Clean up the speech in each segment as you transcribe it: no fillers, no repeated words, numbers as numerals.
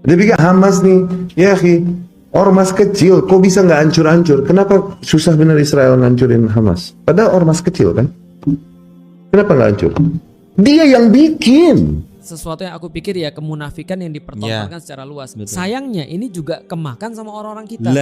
Dia pikir Hamas nih, ya akhi, ormas kecil, kok bisa nggak hancur-hancur? Kenapa susah benar Israel ngancurin Hamas? Padahal ormas kecil kan? Kenapa nggak hancur? Dia yang bikin. Sesuatu yang aku pikir ya kemunafikan yang dipertontonkan secara luas. Sayangnya ini juga kemakan sama orang-orang kita.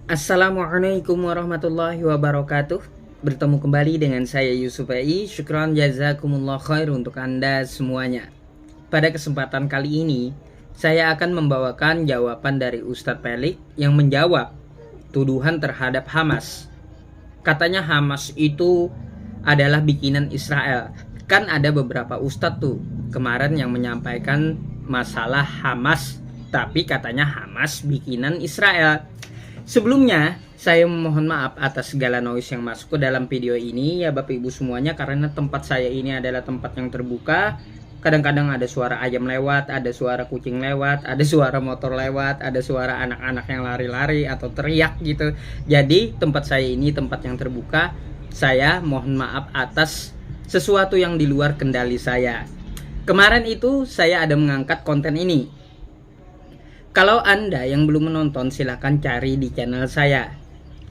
Assalamualaikum warahmatullahi wabarakatuh. Bertemu kembali dengan saya Yusuf AI. Syukran jazakumullah khair untuk Anda semuanya. Pada kesempatan kali ini saya akan membawakan jawaban dari Ustadz Pelik yang menjawab tuduhan terhadap Hamas. Katanya Hamas itu adalah bikinan Israel. Kan ada beberapa ustadz tuh kemarin yang menyampaikan masalah Hamas, tapi katanya Hamas bikinan Israel. Sebelumnya saya memohon maaf atas segala noise yang masuk ke dalam video ini ya Bapak Ibu semuanya, karena tempat saya ini adalah tempat yang terbuka. Kadang-kadang ada suara ayam lewat, ada suara kucing lewat, ada suara motor lewat, ada suara anak-anak yang lari-lari atau teriak gitu. Jadi tempat saya ini tempat yang terbuka. Saya mohon maaf atas sesuatu yang di luar kendali saya. Kemarin itu saya ada mengangkat konten ini. Kalau Anda yang belum menonton silahkan cari di channel saya.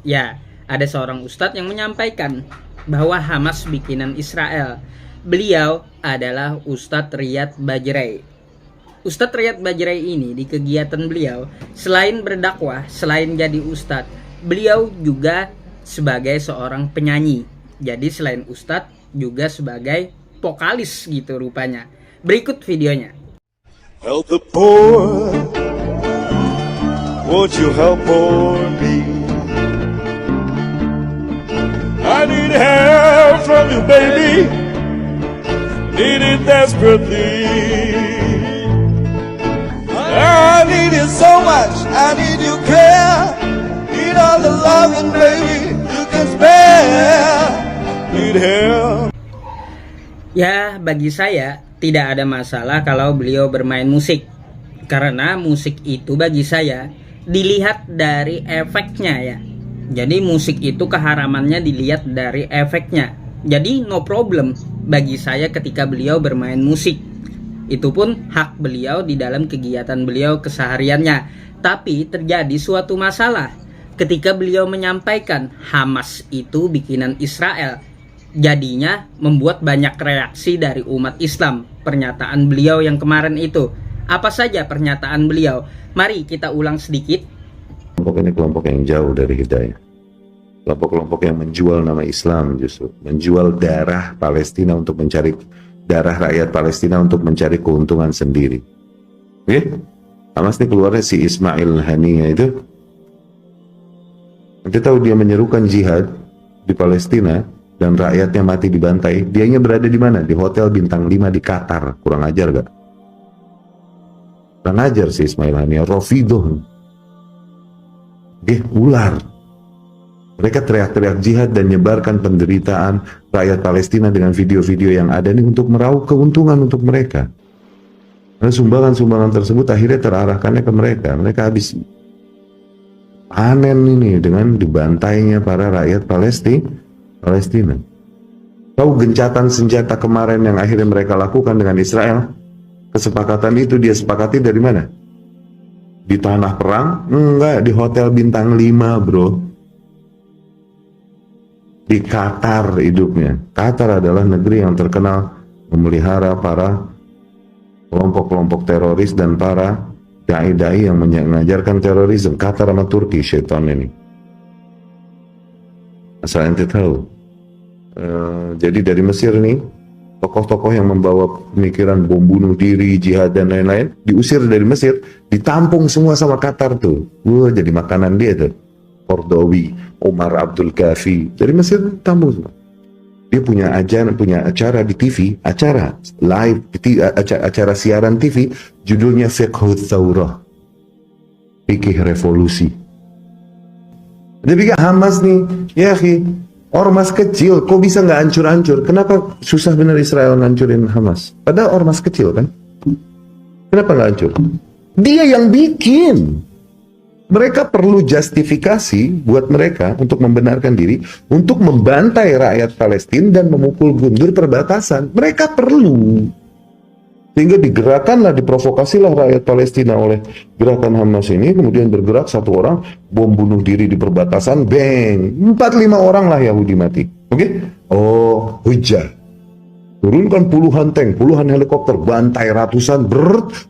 Ya, ada seorang ustadz yang menyampaikan bahwa Hamas bikinan Israel. Beliau adalah Ustadz Riyad Bajrai. Ustadz Riyad Bajrai ini di kegiatan beliau selain berdakwah, selain jadi ustadz, beliau juga sebagai seorang penyanyi. Jadi selain ustadz juga sebagai vokalis gitu rupanya. Berikut videonya. Help the poor, won't you help poor me? I need help from you, baby. Need it desperately. I need it so much. I need your care. Need all the loving, baby, you can spare. Need help. Ya, bagi saya tidak ada masalah kalau beliau bermain musik. Karena musik itu bagi saya dilihat dari efeknya ya. Jadi musik itu keharamannya dilihat dari efeknya. Jadi no problem bagi saya ketika beliau bermain musik. Itu pun hak beliau di dalam kegiatan beliau kesehariannya. Tapi terjadi suatu masalah ketika beliau menyampaikan Hamas itu bikinan Israel. Jadinya membuat banyak reaksi dari umat Islam. Pernyataan beliau yang kemarin itu. Apa saja pernyataan beliau? Mari kita ulang sedikit. Kelompok ini kelompok yang jauh dari hidayah. Kelompok-kelompok yang menjual nama Islam justru. Menjual darah Palestina untuk mencari, darah rakyat Palestina untuk mencari keuntungan sendiri. Oke? Hamas ini keluarnya si Ismail Haniyah itu. Nanti tahu dia menyerukan jihad di Palestina dan rakyatnya mati dibantai. Dianya berada di mana? Di hotel bintang 5 di Qatar. Kurang ajar gak? Kurang ajar si Ismail Haniyah. Rafidoh. Ular. Mereka teriak-teriak jihad dan nyebarkan penderitaan rakyat Palestina dengan video-video yang ada ini untuk meraup keuntungan untuk mereka. Karena sumbangan-sumbangan tersebut akhirnya terarahkannya ke mereka. Mereka habis panen ini dengan dibantainya para rakyat Palestina. Tahu gencatan senjata kemarin yang akhirnya mereka lakukan dengan Israel? Kesepakatan itu dia sepakati dari mana? Di tanah perang? Enggak, di hotel bintang 5 bro. Di Qatar hidupnya. Qatar adalah negeri yang terkenal memelihara para kelompok-kelompok teroris dan para dai-dai yang mengajarkan terorisme. Qatar sama Turki, syaitan ini. Asal ente tahu. Jadi dari Mesir nih, tokoh-tokoh yang membawa pemikiran bom bunuh diri, jihad dan lain-lain, diusir dari Mesir, ditampung semua sama Qatar tuh. Jadi makanan dia tuh. Kordowi, Omar Abdul Kafi dari Mesir tampung semua. Dia punya acara di TV, acara live, acara siaran TV, judulnya Fiqhut Thawrah, fikih revolusi. Dia pikir Hamas nih, ya akhi, ormas kecil, kok bisa nggak hancur-hancur? Kenapa susah benar Israel ngancurin Hamas? Padahal ormas kecil kan? Kenapa nggak hancur? Dia yang bikin. Mereka perlu justifikasi buat mereka untuk membenarkan diri, untuk membantai rakyat Palestina dan memukul mundur perbatasan. Mereka perlu. Sehingga digerakkanlah, diprovokasilah rakyat Palestina oleh gerakan Hamas ini, kemudian bergerak satu orang, bom bunuh diri di perbatasan, bang, 4-5 orang lah Yahudi mati. Oke? Oh, hujan. Turunkan puluhan tank, puluhan helikopter, bantai ratusan,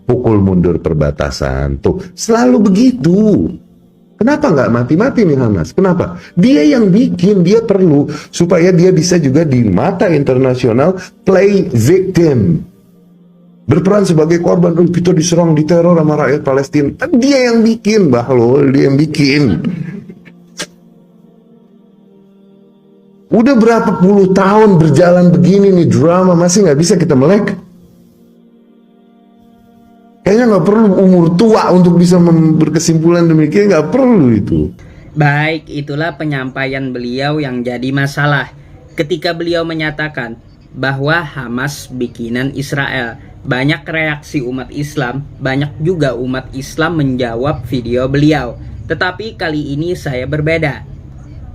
pukul mundur perbatasan. Tuh, selalu begitu. Kenapa nggak mati-mati nih Hamas? Kenapa? Dia yang bikin, dia perlu supaya dia bisa juga di mata internasional play victim. Berperan sebagai korban, kita diserang, diteror sama rakyat Palestina. Dia yang bikin, Bahlul, dia yang bikin. Udah berapa puluh tahun berjalan begini nih drama, masih nggak bisa kita melek? Kayaknya nggak perlu umur tua untuk bisa berkesimpulan demikian, nggak perlu itu. Baik, itulah penyampaian beliau yang jadi masalah ketika beliau menyatakan bahwa Hamas bikinan Israel. Banyak reaksi umat Islam, banyak juga umat Islam menjawab video beliau. Tetapi kali ini saya berbeda.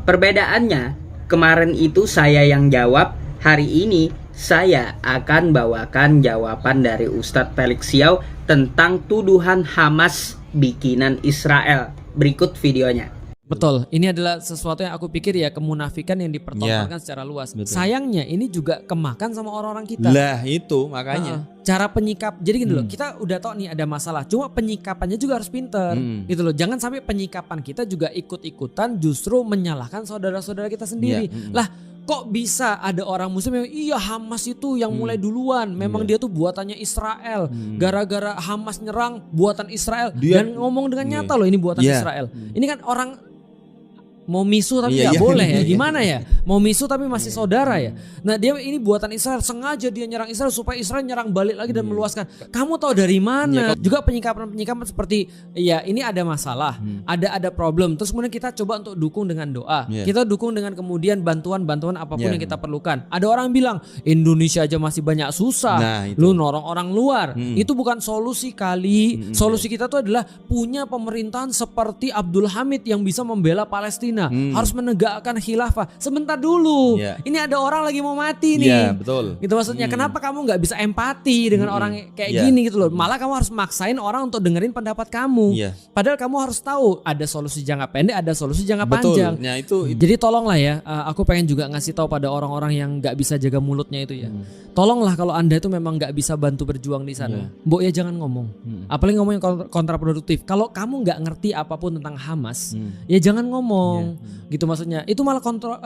Perbedaannya, kemarin itu saya yang jawab, hari ini saya akan bawakan jawaban dari Ustadz Felix Xiao tentang tuduhan Hamas bikinan Israel. Berikut videonya. Betul, ini adalah sesuatu yang aku pikir ya kemunafikan yang dipertontonkan secara luas. Betul. Sayangnya ini juga kemakan sama orang-orang kita. Lah itu makanya. Cara penyikap, jadi gini loh, kita udah tahu nih ada masalah, cuma penyikapannya juga harus pinter, gitu loh. Jangan sampai penyikapan kita juga ikut-ikutan justru menyalahkan saudara-saudara kita sendiri. Lah, kok bisa ada orang Muslim yang iya Hamas itu yang mulai duluan, memang dia tuh buatannya Israel, gara-gara Hamas nyerang buatan Israel, dan ngomong dengan nyata loh ini buatan Israel. Ini kan orang mau misuh tapi nggak boleh ya, gimana ya? Mau misuh tapi masih saudara ya. Nah dia ini buatan Israel, sengaja dia nyerang Israel supaya Israel nyerang balik lagi dan meluaskan. Kamu tahu dari mana? Juga penyikapan seperti ya ini ada masalah, ada problem. Terus kemudian kita coba untuk dukung dengan doa. Kita dukung dengan kemudian bantuan apapun yang kita perlukan. Ada orang bilang Indonesia aja masih banyak susah, lu norong orang luar. Itu bukan solusi kali. Solusi kita tuh adalah punya pemerintahan seperti Abdul Hamid yang bisa membela Palestina. Harus menegakkan khilafah. Sebentar dulu. Ini ada orang lagi mau mati nih. Betul. Gitu maksudnya. Kenapa kamu nggak bisa empati dengan orang kayak gini gitu loh? Malah kamu harus maksain orang untuk dengerin pendapat kamu. Padahal kamu harus tahu ada solusi jangka pendek, ada solusi jangka panjang. Nah, itu. Jadi tolonglah ya. Aku pengen juga ngasih tahu pada orang-orang yang nggak bisa jaga mulutnya itu ya. Tolonglah kalau Anda itu memang nggak bisa bantu berjuang di sana. Mbok ya jangan ngomong. Apalagi ngomong yang kontraproduktif. Kalau kamu nggak ngerti apapun tentang Hamas, ya jangan ngomong. Gitu maksudnya. Itu malah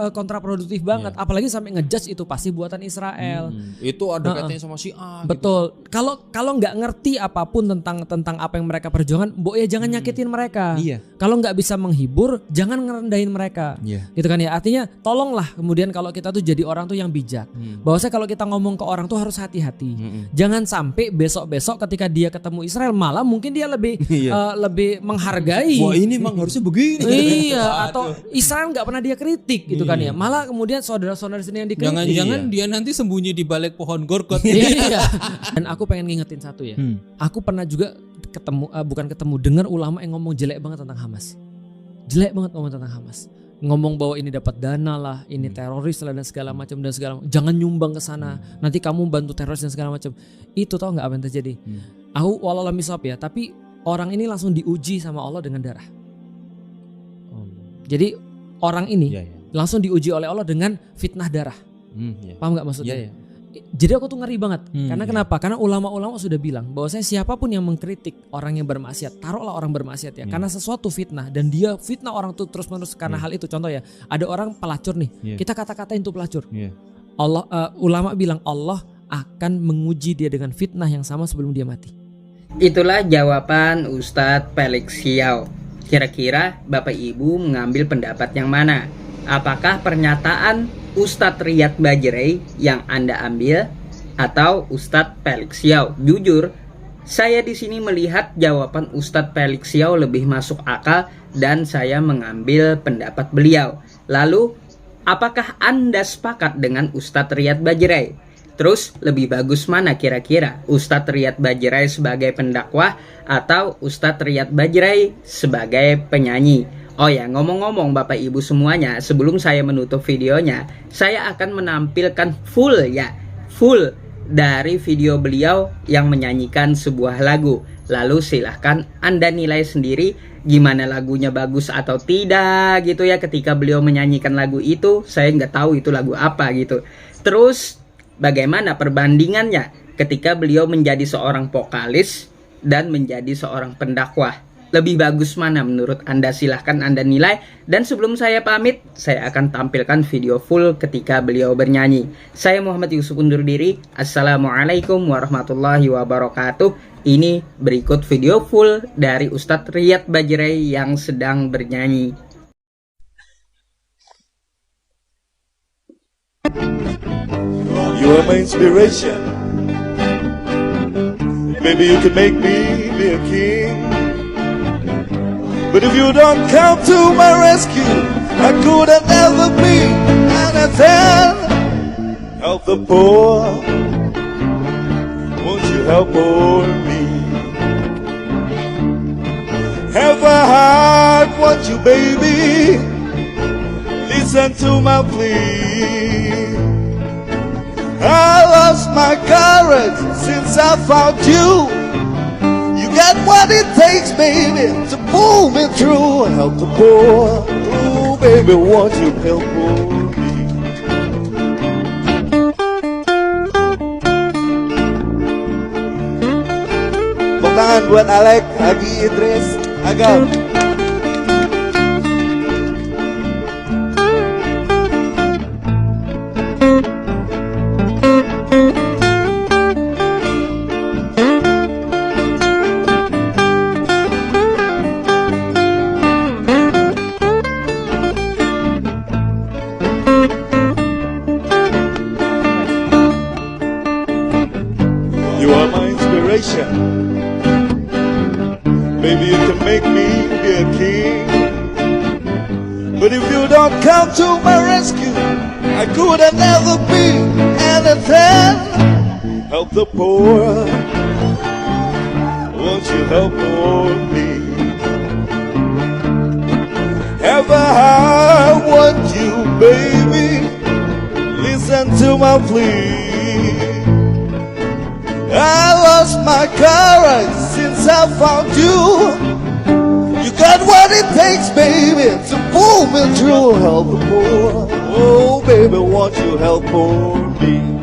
kontraproduktif banget. Apalagi sampai ngejudge itu pasti buatan Israel. Itu ada kaitannya sama Syiah. Betul. Gitu. Kalau nggak ngerti apapun tentang apa yang mereka perjuangan, mbok ya jangan nyakitin mereka. Kalau nggak bisa menghibur, jangan ngerendahin mereka. Gitu kan ya. Artinya tolonglah kemudian kalau kita tuh jadi orang tuh yang bijak. Bahwasanya kalau kita ngomong ke orang tuh harus hati-hati. Jangan sampai besok-besok ketika dia ketemu Israel malah mungkin dia lebih lebih menghargai. Wah ini emang harusnya begini. Iya. Atau Israel nggak pernah dia kritik gitu kan ya. Malah kemudian saudara-saudara sini yang dikritik. Jangan-jangan dia nanti sembunyi di balik pohon gorgot. Iya. Dan aku pengen ngingetin satu ya. Aku pernah juga dengar ulama yang ngomong jelek banget tentang Hamas. Jelek banget ngomong tentang Hamas. Ngomong bahwa ini dapat dana lah, ini teroris lah dan segala macam. Jangan nyumbang ke sana. Nanti kamu bantu teroris dan segala macam. Itu tau nggak apa yang terjadi? Aku walau misal ya, tapi orang ini langsung diuji sama Allah dengan darah. Jadi orang ini langsung diuji oleh Allah dengan fitnah darah. Paham nggak maksudnya? Jadi aku tuh ngeri banget. Karena kenapa? Karena ulama-ulama sudah bilang bahwasanya siapapun yang mengkritik orang yang bermaksiat, taruhlah orang bermaksiat ya. Karena sesuatu fitnah dan dia fitnah orang tuh terus-menerus karena hal itu. Contoh ya, ada orang pelacur nih. Kita kata-katain tuh pelacur. Ulama bilang Allah akan menguji dia dengan fitnah yang sama sebelum dia mati. Itulah jawaban Ustadz Felix Xiao. Kira-kira Bapak Ibu mengambil pendapat yang mana? Apakah pernyataan Ustadz Riyad Bajrai yang Anda ambil atau Ustadz Felix Xiao? Jujur, saya di sini melihat jawaban Ustadz Felix Xiao lebih masuk akal dan saya mengambil pendapat beliau. Lalu, apakah Anda sepakat dengan Ustadz Riyad Bajrai? Terus lebih bagus mana kira-kira? Ustadz Riyad Bajrai sebagai pendakwah atau Ustadz Riyad Bajrai sebagai penyanyi? Oh ya, ngomong-ngomong Bapak Ibu semuanya, sebelum saya menutup videonya, saya akan menampilkan full dari video beliau yang menyanyikan sebuah lagu. Lalu silahkan Anda nilai sendiri gimana lagunya bagus atau tidak gitu ya. Ketika beliau menyanyikan lagu itu, saya nggak tahu itu lagu apa gitu. Terus bagaimana perbandingannya ketika beliau menjadi seorang vokalis dan menjadi seorang pendakwah? Lebih bagus mana menurut Anda? Silahkan Anda nilai. Dan sebelum saya pamit, saya akan tampilkan video full ketika beliau bernyanyi. Saya Muhammad Yusuf undur diri. Assalamualaikum warahmatullahi wabarakatuh. Ini berikut video full dari Ustadz Riyad Bajrai yang sedang bernyanyi. You are my inspiration. Maybe you can make me be a king. But if you don't come to my rescue, I couldn't ever be anything. Help the poor, won't you help poor me? Have a heart, want you baby, listen to my plea. I lost my courage since I found you. You got what it takes, baby, to pull me through. Help the poor, oh baby, won't you help me? Tepuk tangan buat Alek, Agi Idris, Agam. You are my inspiration. Maybe you can make me be a king. But if you don't come to my rescue, I couldn't ever be anything. Help the poor, won't you help poor me? Have a heart, want you, baby, listen to my plea. I lost my courage since I found you. You got what it takes, baby, to pull me through. Help the poor, oh baby, won't you help poor me?